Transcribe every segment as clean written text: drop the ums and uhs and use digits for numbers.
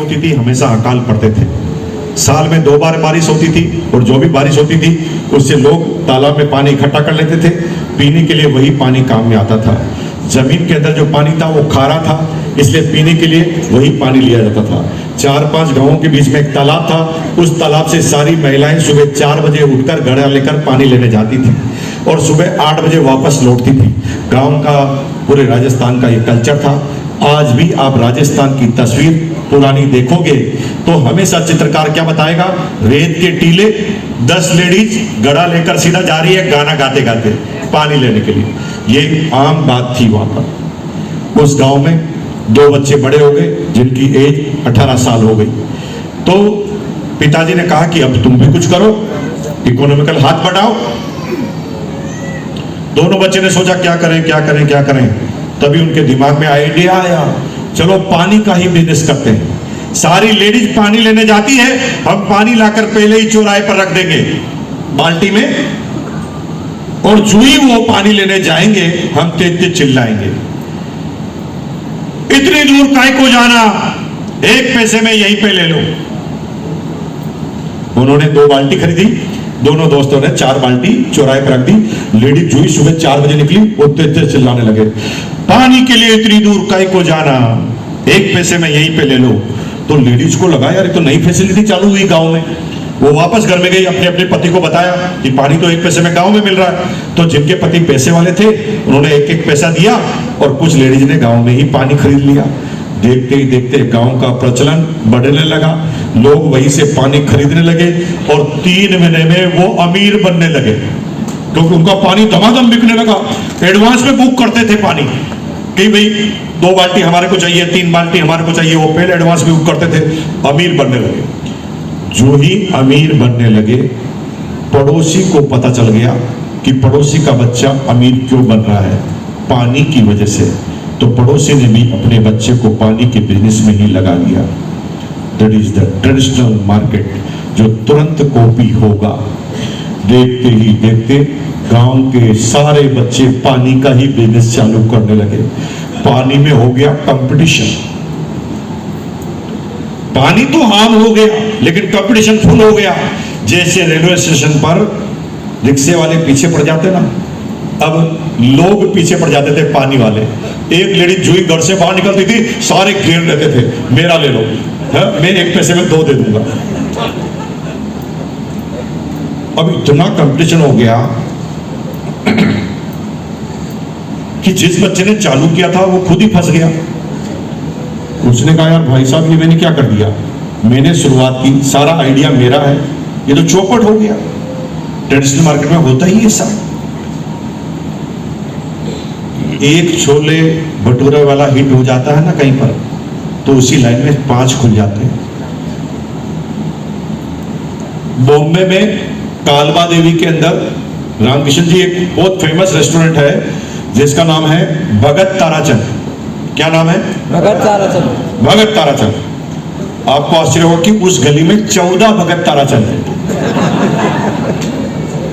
होती थी हमेशा अकाल पड़ते थे। साल में 2 बार बारिश होती थी और जो भी बारिश होती थी उससे लोग तालाब में पानी इकट्ठा कर लेते थे। पीने के लिए वही पानी काम में आता था। जमीन के अंदर जो पानी था वो खारा था, इसलिए पीने के लिए वही पानी लिया जाता था। 4-5 गांवों के बीच में एक तालाब था। उस तालाब से सारी महिलाएं सुबह 4 बजे उठकर घड़ा लेकर पानी लेने जाती थी और सुबह 8 बजे वापस लौटती थी। गांव का, पूरे राजस्थान का ये कल्चर था। आज भी आप राजस्थान की तस्वीर पुरानी देखोगे तो हमेशा चित्रकार क्या बताएगा, रेत के टीले 10 लेडीज घड़ा लेकर सीधा जा रही है गाना गाते गाते पानी लेने के लिए। ये आम बात थी वहां पर। उस गांव में 2 बच्चे बड़े हो गए जिनकी एज 18 साल हो गई। तो पिताजी ने कहा कि अब तुम भी कुछ करो, इकोनॉमिकल हाथ बढ़ाओ। दोनों बच्चे ने सोचा क्या करें क्या करें क्या करें। तभी उनके दिमाग में आइडिया आया, चलो पानी का ही बिजनेस करते हैं। सारी लेडीज पानी लेने जाती है, हम पानी लाकर पहले ही चौराहे पर रख देंगे बाल्टी में, और जो ही वो पानी लेने जाएंगे हम तेज तेज चिल्लाएंगे, इतनी दूर काहे को जाना, 1 पैसे में यहीं पे ले लो। उन्होंने 2 बाल्टी खरीदी। दोनों दोस्तों ने 4 बाल्टी चौराहे पर रख दी। लेडीज जो ही सुबह 4 बजे निकली वो तेज तेज चिल्लाने लगे, पानी के लिए इतनी दूर काहे को जाना, 1 पैसे में यहीं पे ले लो। तो लेडीज को लगा यार तो नई फैसिलिटी चालू हुई गांव में। वो वापस घर में गई, अपने अपने पति को बताया कि पानी तो 1 पैसे में गांव में मिल रहा है। तो जिनके पति पैसे वाले थे उन्होंने 1-1 पैसा दिया और कुछ लेडीज ने गांव में ही पानी खरीद लिया। देखते ही देखते गांव का प्रचलन बढ़ने लगा, लोग वहीं से पानी खरीदने लगे और 3 महीने में वो अमीर बनने लगे, क्योंकि उनका पानी धमाधम बिकने लगा। एडवांस में बुक करते थे पानी कि भाई 2 बाल्टी हमारे को चाहिए, 3 बाल्टी हमारे को चाहिए, वो पहले एडवांस में बुक करते थे। अमीर बनने लगे। जो ही अमीर बनने लगे, पड़ोसी को पता चल गया कि पड़ोसी का बच्चा अमीर क्यों बन रहा है, पानी की वजह से। तो पड़ोसी ने भी अपने बच्चे को पानी के बिजनेस में ही लगा दिया। That is the traditional market, जो तुरंत कॉपी होगा। देखते ही देखते गांव के सारे बच्चे पानी का ही बिजनेस चालू करने लगे। पानी में हो गया कंपटीशन। पानी तो आम हो गया लेकिन कंपटीशन फुल हो गया। जैसे रेलवे स्टेशन पर रिक्शे वाले पीछे पड़ जाते ना, अब लोग पीछे पड़ जाते थे पानी वाले। एक लेडी जो ही घर से बाहर निकलती थी सारे घेर लेते थे, मेरा ले लो, मैं 1 पैसे में 2 दे दूंगा। अब इतना कंपटीशन हो गया कि जिस बच्चे ने चालू किया था वो खुद ही फंस गया। उसने कहा यार भाई साहब ये मैंने क्या कर दिया, मैंने शुरुआत की, सारा आइडिया मेरा है, ये तो चौपट हो गया। ट्रेडिशनल मार्केट में होता ही ऐसा। एक छोले भटूरे वाला हिट हो जाता है ना कहीं पर, तो उसी लाइन में 5 खुल जाते हैं। बॉम्बे में कालवा देवी के अंदर रामकिशन जी एक बहुत फेमस रेस्टोरेंट है जिसका नाम है भगत ताराचंद। क्या नाम है? भगत ताराचंद। भगत ताराचंद। आपको आश्चर्य होगा कि उस गली में 14 भगत ताराचंद है।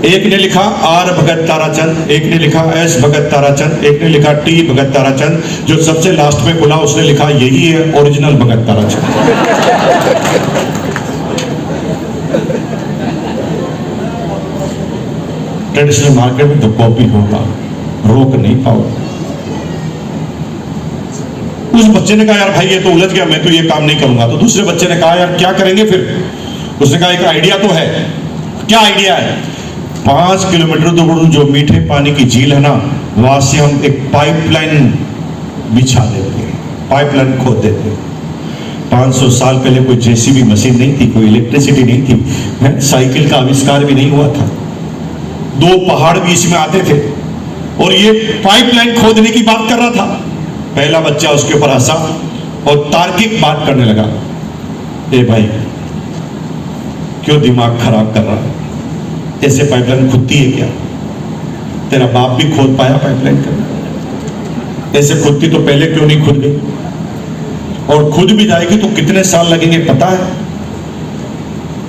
एक ने लिखा आर भगत ताराचंद, एक ने लिखा एस भगत ताराचंद, एक ने लिखा टी भगत ताराचंद, जो सबसे लास्ट में खुला उसने लिखा यही है ओरिजिनल भगत ताराचंद। ट्रेडिशनल मार्केट में तो कॉपी होगा, रोक नहीं पाओ। उस बच्चे ने कहा यार भाई ये तो उलझ गया, मैं तो ये काम नहीं करूंगा। तो दूसरे बच्चे ने कहा यार क्या करेंगे फिर? उसने कहा एक आइडिया तो है। क्या आइडिया है? 5 किलोमीटर दूर जो मीठे पानी की झील है ना, वहां से हम एक पाइपलाइन बिछा देते, पाइपलाइन खोद देते। 500 साल पहले कोई जेसीबी मशीन नहीं थी, कोई इलेक्ट्रिसिटी नहीं थी, साइकिल का आविष्कार भी नहीं हुआ था। 2 पहाड़ बीच में आते थे और ये पाइपलाइन खोदने की बात कर रहा था। पहला बच्चा उसके ऊपर हंसा और तार्किक बात करने लगा, ए भाई क्यों दिमाग खराब कर रहा है, ऐसे पाइपलाइन खुदती है क्या? तेरा बाप भी खोद पाया पाइपलाइन करना, ऐसे खुदती तो पहले क्यों नहीं खुद गई? और खुद भी जाएगी तो कितने साल लगेंगे पता है?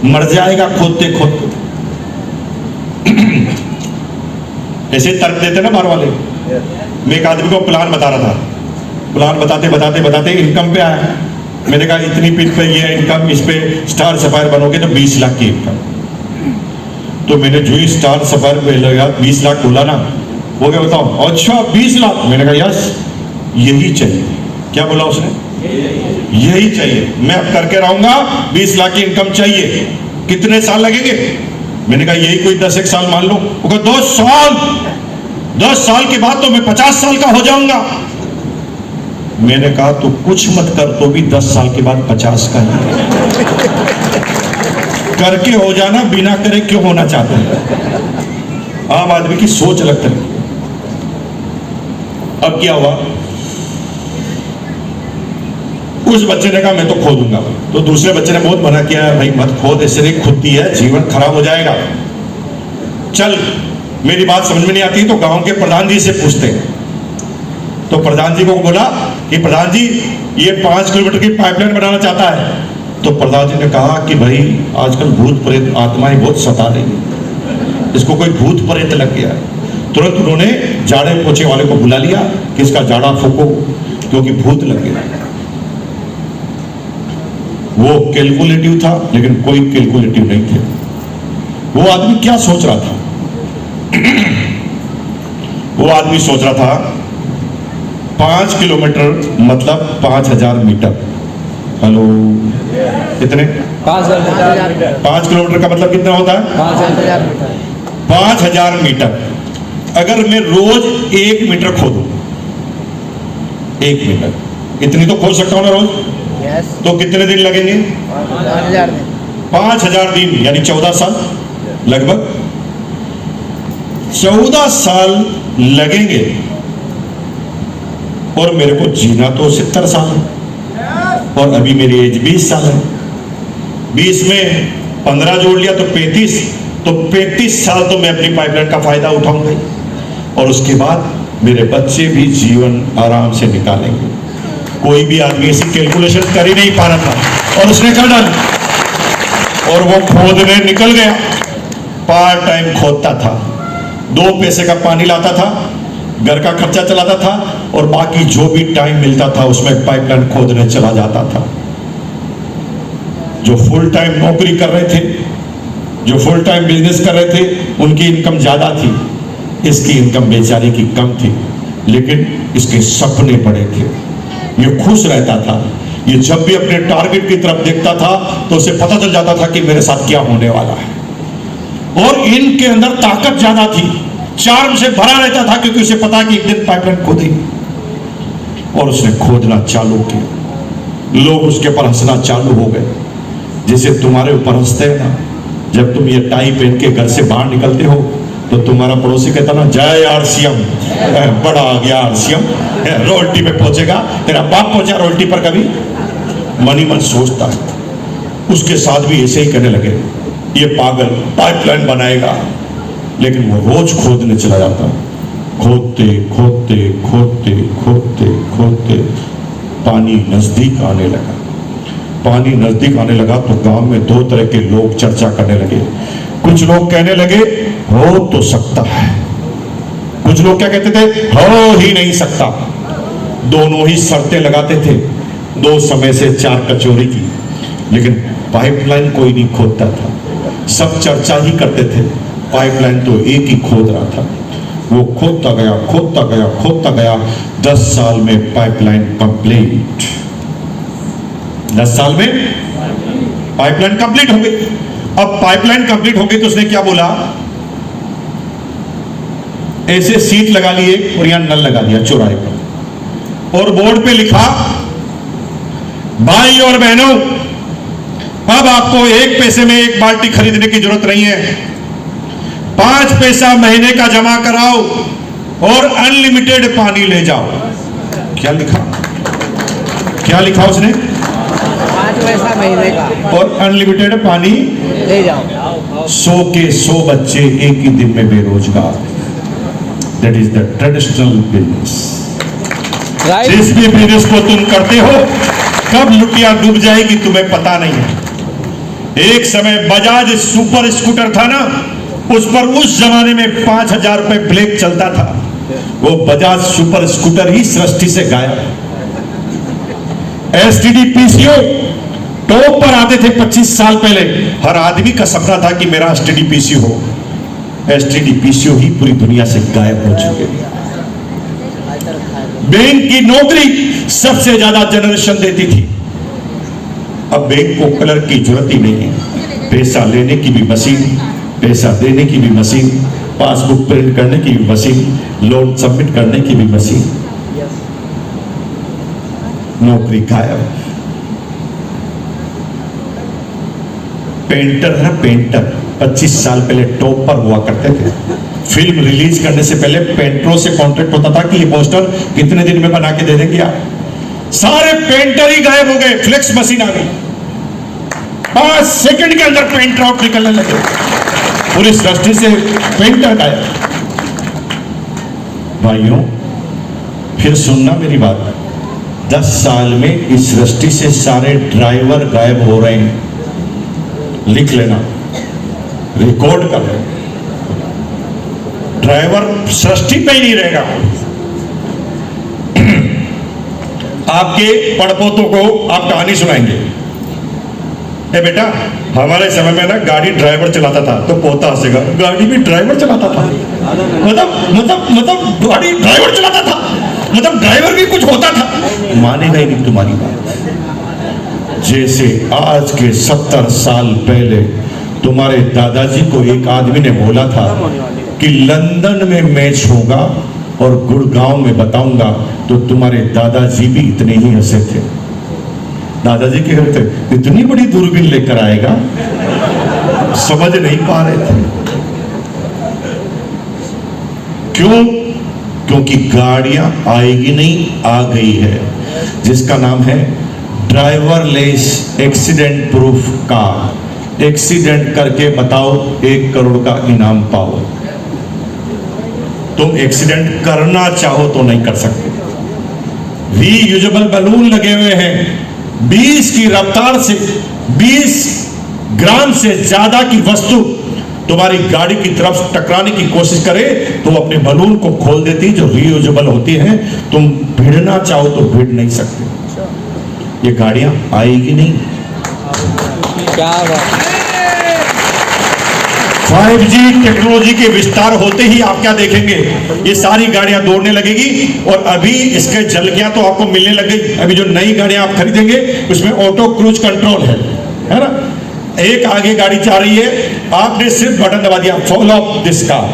मर जाएगा खोदते खोदते। ऐसे तर्क देते ना बाहर वाले। मैं एक आदमी को प्लान बता रहा था, प्लान बताते बताते बताते इनकम पे आया। मैंने कहा इतनी पिन पे ये इनकम, इस पे स्टार सफायर बनोगे तो 20 लाख की इनकम। तो मैंने जो ही स्टार सफायर पे लगा 20 लाख बोला ना, वो क्या बताओ, अच्छा 20 लाख। मैंने कहा यस यही चाहिए। क्या बोला उसने? यही चाहिए, मैं अब करके रहूंगा, 20 लाख की इनकम चाहिए। कितने साल लगेंगे? मैंने कहा यही कोई 10 एक साल मान लो। वो कहा 2 साल, 10 साल के बाद तो मैं 50 साल का हो जाऊंगा। मैंने कहा तू कुछ मत कर तो भी 10 साल के बाद 50 का ही करके हो जाना, बिना करे क्यों होना चाहते हैं? आम आदमी की सोच अलग तरह। अब क्या हुआ, उस बच्चे ने कहा मैं तो खो दूंगा। तो दूसरे बच्चे ने बहुत मना किया, भाई मत खोद, इससे नहीं खुदती है, जीवन खराब हो जाएगा। चल, मेरी बात समझ में नहीं आती तो गांव के प्रधान जी से पूछते हैं। तो प्रधान जी को बोला कि प्रधान जी ये 5 किलोमीटर की पाइपलाइन बनाना चाहता है। तो प्रधान जी ने कहा कि भाई आजकल भूत प्रेत आत्माएं बहुत सता रही है, इसको कोई भूत प्रेत लग गया है। तुरंत उन्होंने झाड़े पोछे वाले को बुला लिया कि इसका झाड़ा फूको क्योंकि भूत लग गया। वो कैलकुलेटिव था लेकिन कोई कैलकुलेटिव नहीं थे। वो आदमी क्या सोच रहा था? वो आदमी सोच रहा था 5 किलोमीटर मतलब 5000 मीटर। हेलो, कितने? 5 किलोमीटर का मतलब कितना होता है? 5000 मीटर। अगर मैं रोज 1 मीटर खोदूं, 1 मीटर इतनी तो खोद सकता हूं ना रोज? तो कितने दिन लगेंगे? 5000 दिन, यानी 14 साल लगभग 14 साल लगेंगे। और मेरे को जीना तो 70 साल है और अभी मेरी एज 20 साल है। 20 में 15 जोड़ लिया तो 35, तो 35 साल तो मैं अपनी पाइपलाइन का फायदा उठाऊंगा और उसके बाद मेरे बच्चे भी जीवन आराम से निकालेंगे। कोई भी आदमी ऐसी कैलकुलेशन कर ही नहीं पा रहा था और उसने कर डाली और वो खोदने निकल गया। पार्ट टाइम खोदता था, 2 पैसे का पानी लाता था, घर का खर्चा चलाता था और बाकी जो भी टाइम मिलता था उसमें पाइपलाइन खोदने चला जाता था। जो फुल टाइम नौकरी कर रहे थे, जो फुल टाइम बिजनेस कर रहे थे, उनकी इनकम ज्यादा थी, इसकी इनकम बेचारे की कम थी, लेकिन इसके सपने बड़े थे। ये खुश रहता था। ये जब भी अपने टारगेट की तरफ देखता था तो उसे पता चल जाता था कि मेरे साथ क्या होने वाला है। और इनके अंदर ताकत ज्यादा थी, चार्म से भरा रहता था क्योंकि उसे पता कि एक दिन पाइपलाइन खोदेगी। और उसने खोदना चालू किया। लोग उसके ऊपर हंसना चालू हो गए, जैसे तुम्हारे ऊपर हंसते हैं ना जब तुम ये टाई पहन के घर से बाहर निकलते हो तो तुम्हारा पड़ोसी कहता ना जय आरसीएम, बड़ा आ गया आरसीएम, रोल्टी पे पहुंचेगा, तेरा बाप पहुंचा रोल्टी पर कभी? मन ही मन सोचता है। उसके साथ भी ऐसे ही कहने लगे, ये पागल पाइपलाइन बनाएगा। लेकिन वो रोज खोदने चला जाता, खोदते खोदते खोदते खोदते खोदते पानी नजदीक आने लगा। पानी नजदीक आने लगा तो गांव में 2 तरह के लोग चर्चा करने लगे। कुछ लोग कहने लगे हो तो सकता है, कुछ लोग क्या कहते थे, हो ही नहीं सकता। दोनों ही शर्तें लगाते थे, 2 समय से 4 कचौरी की, लेकिन पाइपलाइन कोई नहीं खोदता था। सब चर्चा ही करते थे, पाइपलाइन तो एक ही खोद रहा था। वो खोदता गया खोदता गया खोदता गया। 10 साल में पाइपलाइन कंप्लीट। 10 साल में पाइपलाइन कंप्लीट हो गई। अब पाइपलाइन कंप्लीट हो गई तो उसने क्या बोला, ऐसे सीट लगा लिए और यहां नल लगा दिया चौराहे पर और बोर्ड पे लिखा, भाई और बहनों अब आपको 1 पैसे में 1 बाल्टी खरीदने की जरूरत नहीं है, 5 पैसा महीने का जमा कराओ और अनलिमिटेड पानी ले जाओ। क्या लिखा, क्या लिखा उसने? 5 पैसा महीने का और अनलिमिटेड पानी ले जाओ। 100 के 100 बच्चे एक ही दिन में बेरोजगार। That is the traditional business. जिस भी बिजनेस को तुम करते हो कब लुटिया डूब जाएगी तुम्हें पता नहीं है। एक समय बजाज सुपर स्कूटर था ना, उस पर उस जमाने में 5000 रुपए ब्लैक चलता था। वो बजाज सुपर स्कूटर ही सृष्टि से गायब। एसटीडी पीसीओ टॉप पर आते थे 25 साल पहले। हर आदमी का सपना था कि मेरा एसटीडी पीसीओ हो। एसटीडी पीसीओ ही पूरी दुनिया से गायब हो चुके हैं। बैंक की नौकरी सबसे ज्यादा जनरेशन देती थी। अब बैंक को कलर की जरूरत ही नहीं है। पैसा लेने की भी मशीन, पैसा देने की भी मशीन, पासबुक प्रिंट करने की भी मशीन, लोन सबमिट करने की भी मशीन। नौकरी गायब। पेंटर है पेंटर, 25 साल पहले टॉप पर हुआ करते थे। फिल्म रिलीज करने से पहले पेंटरों से कॉन्ट्रैक्ट होता था कि ये पोस्टर कितने दिन में बना के दे देंगे आप। सारे पेंटर ही गायब हो गए। फ्लेक्स मशीन आ गई, 5 सेकंड के अंदर पेंट आउट निकलने लगे। पूरी सृष्टि से पेंटर गायब। भाइयों फिर सुनना मेरी बात, 10 साल में इस सृष्टि से सारे ड्राइवर गायब हो रहे हैं। लिख लेना, रिकॉर्ड कर लेना। ड्राइवर सृष्टि पे ही नहीं रहेगा। आपके पड़पोतों को आप कहानी सुनाएंगे, ए बेटा हमारे समय में ना गाड़ी ड्राइवर चलाता था, तो पोता हंसेगा, गाड़ी भी ड्राइवर चलाता था। मतलब गाड़ी ड्राइवर चलाता था, मतलब ड्राइवर भी कुछ होता था। मानेगा ही नहीं तुम्हारी बात। जैसे आज के 70 साल पहले तुम्हारे दादाजी को एक आदमी ने बोला था कि लंदन में मैच होगा और गुड़गांव में बताऊंगा, तो तुम्हारे दादाजी भी इतने ही हंसे थे। दादाजी के घर थे, इतनी बड़ी दूरबीन लेकर आएगा, समझ नहीं पा रहे थे। क्यों? क्योंकि गाड़ियां आएगी नहीं, आ गई है, जिसका नाम है driverless accident proof car. Accident करके बताओ, 1 करोड़ का इनाम पाओ। तुम एक्सीडेंट करना चाहो तो नहीं कर सकते। रीयूजेबल बलून लगे हुए हैं। 20 की रफ्तार से 20 ग्राम से ज्यादा की वस्तु तुम्हारी गाड़ी की तरफ टकराने की कोशिश करे तो अपने बलून को खोल देती, जो रीयूजेबल होती हैं। तुम भिड़ना चाहो तो भिड़ नहीं सकते। ये गाड़ियां आएगी नहीं। क्या बात। 5G टेक्नोलॉजी के विस्तार होते ही आप क्या देखेंगे, ये सारी गाड़ियां दौड़ने लगेगी। और अभी इसके झलकियां तो आपको मिलने लग गई। अभी जो नई गाड़ियां आप खरीदेंगे उसमें ऑटो क्रूज कंट्रोल है ना। एक आगे गाड़ी जा रही है, आपने सिर्फ बटन दबा दिया, फॉलो अप दिस कार,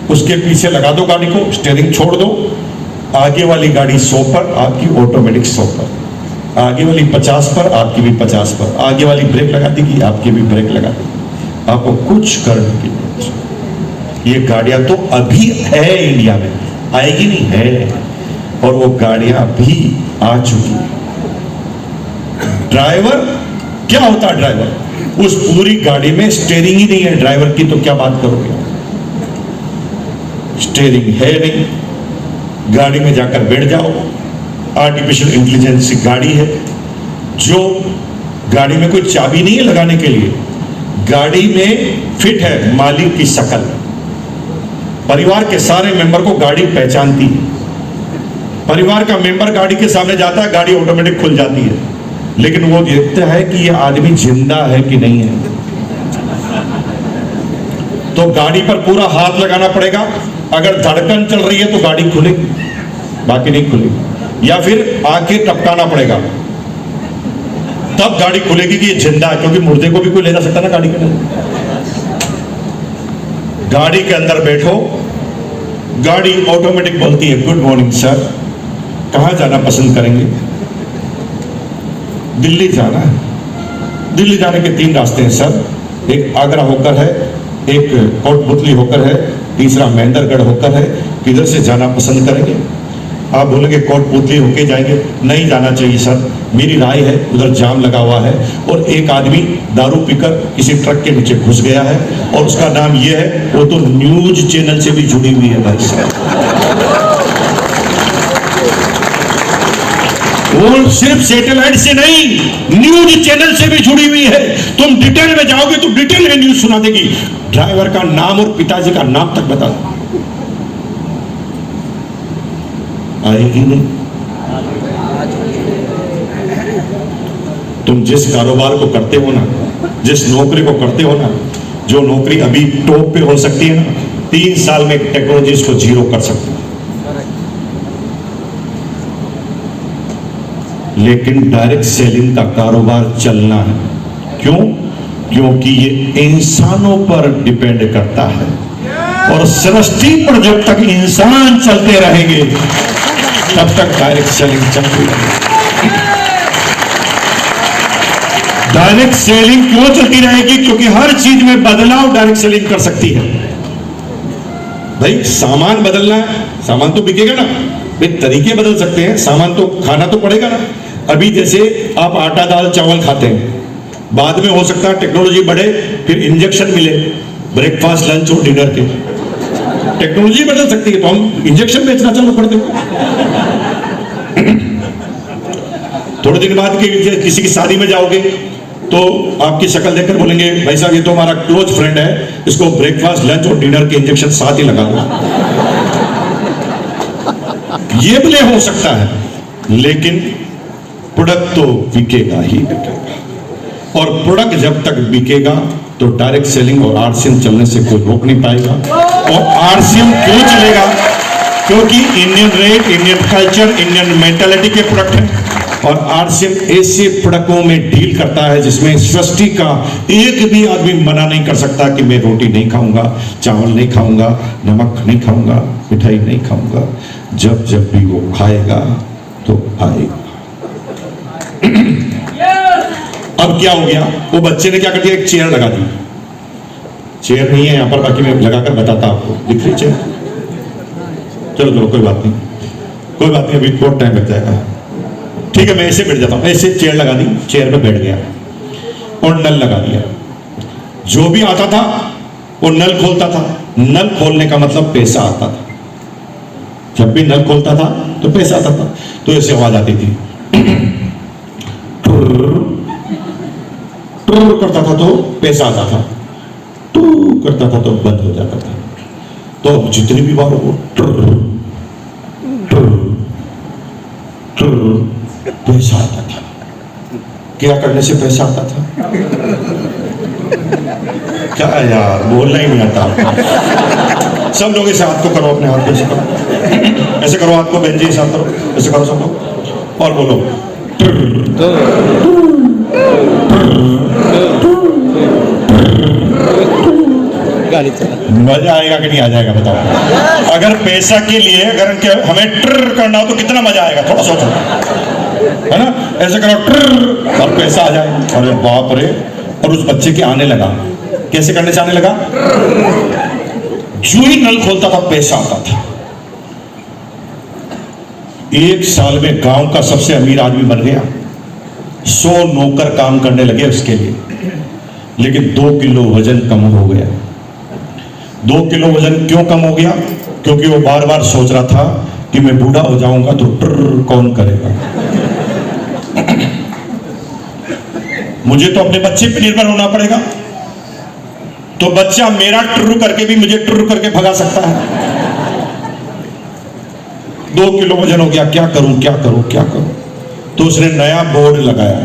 उसके पीछे लगा दो गाड़ी को, स्टीयरिंग छोड़ दो, आगे वाली गाड़ी 100 पर, आपकी ऑटोमेटिक 100 पर, आगे वाली 50 पर, आपकी भी 50 पर, आगे वाली ब्रेक लगा देगी, आपकी भी ब्रेक लगा देगी। आपको कुछ करने की नहीं। ये गाड़ियां तो अभी है इंडिया में, आएगी नहीं है, और वो गाड़ियां भी आ चुकी है। ड्राइवर क्या होता है? ड्राइवर, उस पूरी गाड़ी में स्टीयरिंग ही नहीं है ड्राइवर की, तो क्या बात करोगे? स्टीयरिंग है नहीं, गाड़ी में जाकर बैठ जाओ। आर्टिफिशियल इंटेलिजेंस की गाड़ी है, जो गाड़ी में कोई चाबी नहीं है लगाने के लिए, गाड़ी में फिट है मालिक की शक्ल। परिवार के सारे मेंबर को गाड़ी पहचानती है। परिवार का मेंबर गाड़ी के सामने जाता है, गाड़ी ऑटोमेटिक खुल जाती है, लेकिन वो देखता है कि ये आदमी जिंदा है कि नहीं है। तो गाड़ी पर पूरा हाथ लगाना पड़ेगा। अगर धड़कन चल रही है तो गाड़ी खुलेगी, बाकी नहीं खुलेगी। या फिर आके टपकाना पड़ेगा, तब गाड़ी खुलेगी कि ये जिंदा है, क्योंकि मुर्दे को भी कोई ले जा सकता ना गाड़ी के अंदर। गाड़ी के अंदर बैठो, गाड़ी ऑटोमेटिक बोलती है, गुड मॉर्निंग सर, कहां जाना पसंद करेंगे? दिल्ली जाना है। दिल्ली जाने के 3 रास्ते हैं सर, एक आगरा होकर है, एक कोटपुतली होकर है, तीसरा महेंद्रगढ़ होकर है, किधर से जाना पसंद करेंगे? आप बोलेंगे कोटपुतली होके जाएंगे। नहीं जाना चाहिए सर, मेरी राय है, उधर जाम लगा हुआ है और एक आदमी दारू पीकर किसी ट्रक के नीचे घुस गया है, और उसका नाम ये है, वो तो न्यूज चैनल से भी जुड़ी हुई है भाई साहब। वो सिर्फ सैटेलाइट से नहीं, न्यूज चैनल से भी जुड़ी हुई है। तुम डिटेल में जाओगे तो डिटेल में न्यूज सुना देगी। ड्राइवर का नाम और पिताजी का नाम तक बता दो। आएगी नहीं। तुम जिस कारोबार को करते हो ना, जिस नौकरी को करते हो ना, जो नौकरी अभी टॉप पे हो सकती है ना, 3 साल में टेक्नोलॉजी इसको जीरो कर सकती है। लेकिन डायरेक्ट सेलिंग का कारोबार चलना है। क्यों? क्योंकि ये इंसानों पर डिपेंड करता है, और सृष्टि पर जब तक इंसान चलते रहेंगे तब तक डायरेक्ट सेलिंग चलती रहेगी। डायरेक्ट सेलिंग क्यों चलती रहेगी? क्योंकि हर चीज में बदलाव डायरेक्ट सेलिंग कर सकती है। भाई सामान बदलना है, सामान तो बिकेगा ना, भाई तरीके बदल सकते हैं, सामान तो खाना तो पड़ेगा ना। अभी जैसे आप आटा दाल चावल खाते हैं, बाद में हो सकता है टेक्नोलॉजी बढ़े, फिर इंजेक्शन मिले ब्रेकफास्ट लंच और डिनर के। टेक्नोलॉजी बदल सकती है तो हम इंजेक्शन बेचना चालू कर देंगे। थोड़े दिन बाद किसी की शादी में जाओगे तो आपकी शक्ल देखकर बोलेंगे भाई साहब ये तो हमारा क्लोज फ्रेंड है, इसको ब्रेकफास्ट लंच और डिनर के इंजेक्शन साथ ही लगा दो। ये भले हो सकता है, लेकिन प्रोडक्ट तो बिकेगा ही बिकेगा, और प्रोडक्ट जब तक बिकेगा तो डायरेक्ट सेलिंग और आरसीएम चलने से कोई रोक नहीं पाएगा। और आरसीएम क्यों चलेगा? क्योंकि Indian rate, Indian culture, Indian mentality के प्रोडक्ट है, और आरसीएम ऐसे प्रोडक्टों में डील करता है जिसमें सृष्टि का एक भी आदमी मना नहीं कर सकता कि मैं रोटी नहीं खाऊंगा, चावल नहीं खाऊंगा, नमक नहीं खाऊंगा, मिठाई नहीं खाऊंगा। जब जब भी वो खाएगा तो आएगा। अब क्या हो गया? वो बच्चे ने क्या कर दिया, एक चेयर लगा दी। चेयर नहीं है यहां पर, बाकी मैं लगाकर बताता आपको। दिख रही चेयर? चलो चलो कोई बात नहीं, कोई बात नहीं, अभी बहुत टाइम लग जाएगा। ठीक है, मैं ऐसे बैठ जाता हूं। ऐसे चेयर लगा दी, चेयर पे बैठ गया और नल लगा दिया। जो भी आता था वो नल खोलता था। नल खोलने का मतलब पैसा आता था। जब भी नल खोलता था तो पैसा आता था। तो ऐसे आवाज आती थी, टुर करता था तो पैसा आता था, टू करता था तो बंद हो जाता था। तो जितनी भी बार वो पैसा आता था। क्या करने से पैसा आता था? क्या यार, बोलना ही नहीं आता। सब लोग ऐसे हाथ को करो, अपने हाथ पे ऐसे करो, ऐसे करो हाथ को, बेंजी साथ करो, ऐसे करो सब लोग, और बोलो गाड़ी चला। मजा आएगा कि नहीं आ जाएगा बताओ? अगर पैसा के लिए अगर हमें ट्र करना हो तो कितना मजा आएगा, थोड़ा सोचो, है ना? ऐसे करो ट्र और पैसा आ जाए। अरे बाप रे! और उस बच्चे के आने लगा। कैसे करने से आने लगा? जो ही नल खोलता था पैसा आता था। 1 साल में गांव का सबसे अमीर आदमी बन गया। 100 नौकर काम करने लगे उसके लिए। लेकिन 2 किलो वजन कम हो गया। 2 किलो वजन क्यों कम हो गया? क्योंकि वो बार बार सोच रहा था कि मैं बूढ़ा हो जाऊंगा तो ट्र कौन करेगा। मुझे तो अपने बच्चे पे निर्भर होना पड़ेगा, तो बच्चा मेरा ट्र करके भी मुझे ट्र करके भगा सकता है। 2 किलो वजन हो गया, क्या करूं क्या करूं क्या करूं? तो उसने नया बोर्ड लगाया।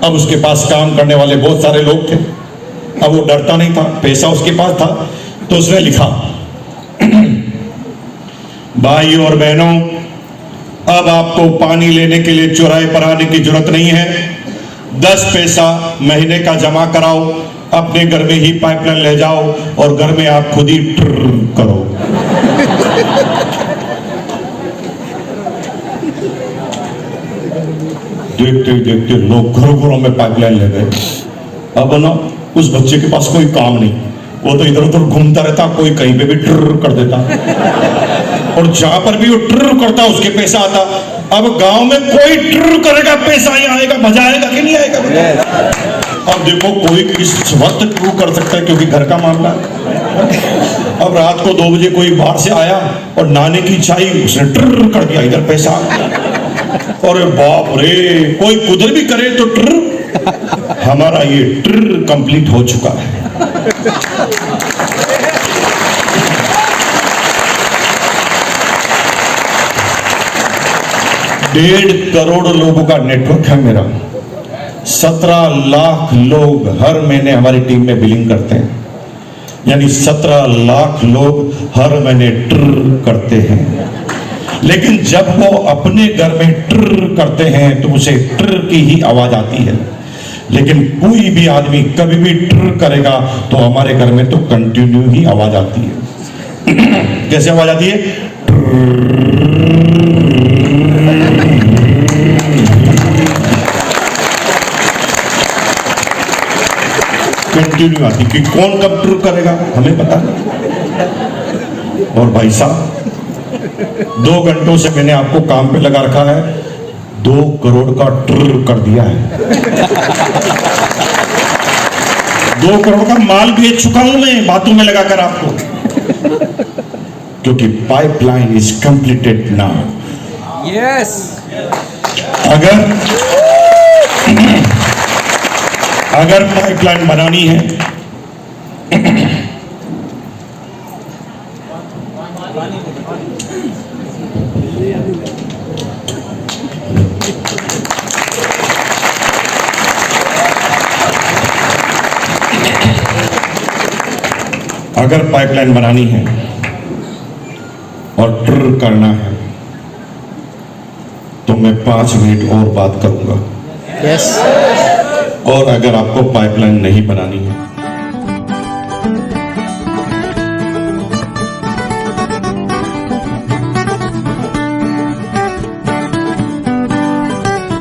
अब उसके पास काम करने वाले बहुत सारे लोग थे। अब वो डरता नहीं था, पैसा उसके पास था। तो उसने लिखा, भाइयों और बहनों, अब आपको पानी लेने के लिए चौराहे पर आने की जरूरत नहीं है। 10 पैसा महीने का जमा कराओ, अपने घर में ही पाइपलाइन ले जाओ और घर में आप खुद ही ट्र करो। देखते देखते लोग घरों घरों में पाइपलाइन ले गए। अब ना उस बच्चे के पास कोई काम नहीं, वो तो इधर उधर घूमता रहता, कोई कहीं पे भी ट्र कर देता, और जहां पर भी वो ट्र करता उसके पैसा आता। अब गांव में कोई ट्र करेगा, पैसा ही आएगा, मजा आएगा कि नहीं आएगा? अब देखो कोई किस वक्त ट्रू कर सकता है, क्योंकि घर का मामला है। अब रात को 2 बजे कोई बाहर से आया और नाने की चाय, उसने ट्र कर दिया, इधर पैसा आ गया। और बाप रे, कोई कुदर भी करे तो ट्र। हमारा ये ट्र कंप्लीट हो चुका है। डेढ़ करोड़ लोगों का नेटवर्क है मेरा। 17 लाख लोग हर महीने हमारी टीम में बिलिंग करते हैं, यानी 17 लाख लोग हर महीने ट्र करते हैं। लेकिन जब वो अपने घर में ट्र करते हैं तो उसे ट्र की ही आवाज आती है। लेकिन कोई भी आदमी कभी भी ट्र करेगा तो हमारे घर में तो कंटिन्यू ही आवाज आती है। कैसे आवाज आती है? कंटिन्यू आती, कि कौन कब ट्र करेगा हमें पता नहीं। और भाई साहब 2 घंटों से मैंने आपको काम पे लगा रखा है, 2 करोड़ का ट्र कर दिया है। 2 करोड़ का माल बेच चुका हूं मैं बातों में लगाकर आपको, क्योंकि pipeline is completed now. Yes. अगर पाइपलाइन बनानी है और ट्र करना है तो मैं 5 मिनट और बात करूंगा। यस। और अगर आपको पाइपलाइन नहीं बनानी है